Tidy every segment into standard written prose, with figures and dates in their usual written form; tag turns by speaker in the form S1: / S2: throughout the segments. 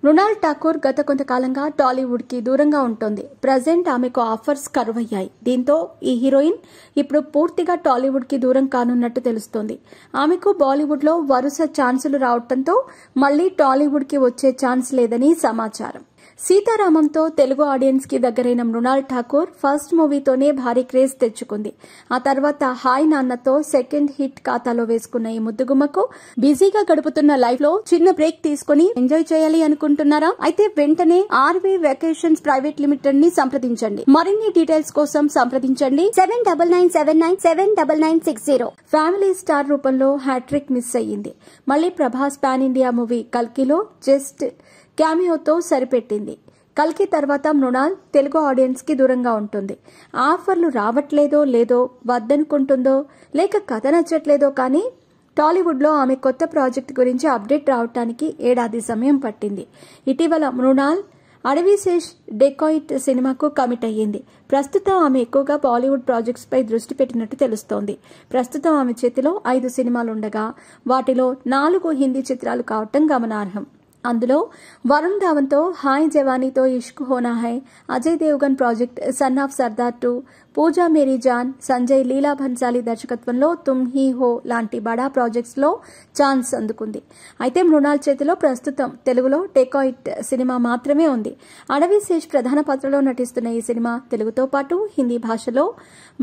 S1: మృణాల్ ఠాకూర్ గత కొంతకాలంగా టాలీవుడ్ కి దూరంగా ఉంటుంది. ప్రజెంట్ ఆమెకు ఆఫర్స్ కరువయ్యాయి. దీంతో ఈ హీరోయిన్ ఇప్పుడు పూర్తిగా టాలీవుడ్ కి దూరం కానున్నట్టు తెలుస్తోంది. ఆమెకు బాలీవుడ్ లో వరుస ఛాన్సులు రావడంతో మళ్లీ టాలీవుడ్ కి వచ్చే ఛాన్స్ లేదని సమాచారం. సీతారామంతో తెలుగు ఆడియన్స్ కి దగ్గరైన మృణాల్ ఠాకూర్ ఫస్ట్ మూవీతోనే భారీ క్రేజ్ తెచ్చుకుంది. ఆ తర్వాత హాయ్ నాన్నతో సెకండ్ హిట్ ఖాతాలో వేసుకున్న ఈ ముద్దుగుమ్మకు బిజీగా గడుపుతున్న లైఫ్ లో చిన్న బ్రేక్ తీసుకుని ఎంజాయ్ చేయాలి అనుకుంటున్నారా? అయితే వెంటనే ఆర్వీ వెకేషన్స్ ప్రైవేట్ లిమిటెడ్ ని సంప్రదించండి. మరిన్ని డీటెయిల్స్ కోసం సంప్రదించండి 7997979960. ఫ్యామిలీ స్టార్ రూపంలో హ్యాట్రిక్ మిస్ అయ్యింది. మళ్లీ ప్రభాస్ పాన్ ఇండియా మూవీ కల్కిలో జస్ట్ క్యామియోతో సరిపెట్టింది. కల్కి తర్వాత మృణాల్ తెలుగు ఆడియన్స్ కి దూరంగా ఉంటుంది. ఆఫర్లు రావట్లేదో లేదో, వద్దనుకుంటుందో లేక కథ నచ్చట్లేదో కానీ టాలీవుడ్ లో ఆమె కొత్త ప్రాజెక్ట్ గురించి అప్డేట్ రావడానికి ఏడాది సమయం పట్టింది. ఇటీవల మృణాల్ అడవిశేష్ డెకాయిట్ సినిమాకు కమిట్ అయ్యింది. ప్రస్తుతం ఆమె ఎక్కువగా బాలీవుడ్ ప్రాజెక్ట్స్ పై దృష్టి పెట్టినట్టు తెలుస్తోంది. ప్రస్తుతం ఆమె చేతిలో 5 సినిమాలుండగా వాటిలో 4 హిందీ చిత్రాలు కావటం గమనార్హం. అందులో Varun ధావన్తో hi జవానీతో Ishq హోనా high, Ajay Devgan project son of Sardar 2, Pooja Mary John, Sanjay లీలా భన్సాలి దర్శకత్వంలో తుమ్ హీ హో లాంటి బడా ప్రాజెక్ట్స్ లో ఛాన్స్ అందుకుంది. అయితే మృణాల్ చేతిలో ప్రస్తుతం తెలుగులో డెకాయిట్ సినిమా మాత్రమే ఉంది. అడవిశేష్ ప్రధాన పాత్రలో నటిస్తున్న ఈ సినిమా తెలుగుతో పాటు హిందీ భాషలో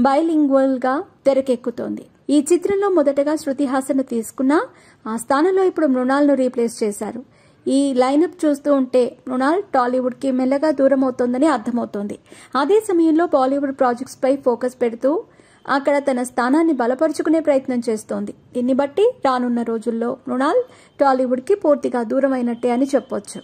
S1: బైలింగ్వల్ గా తెరకెక్కుతోంది. ఈ చిత్రంలో మొదటగా శృతి హాసన్ తీసుకున్నా ఆ స్థానంలో ఇప్పుడు మృణాల్ ను రీప్లేస్ చేశారు. ఈ లైనప్ చూస్తూ ఉంటే మృణాల్ టాలీవుడ్ కి మెల్లగా దూరం అవుతోందని అర్థమవుతోంది. అదే సమయంలో బాలీవుడ్ ప్రాజెక్ట్స్ పై ఫోకస్ పెడుతూ అక్కడ తన స్థానాన్ని బలపరుచుకునే ప్రయత్నం చేస్తోంది. దీన్ని బట్టి రానున్న రోజుల్లో మృణాల్ టాలీవుడ్ కి పూర్తిగా దూరం అయినట్టే అని చెప్పొచ్చు.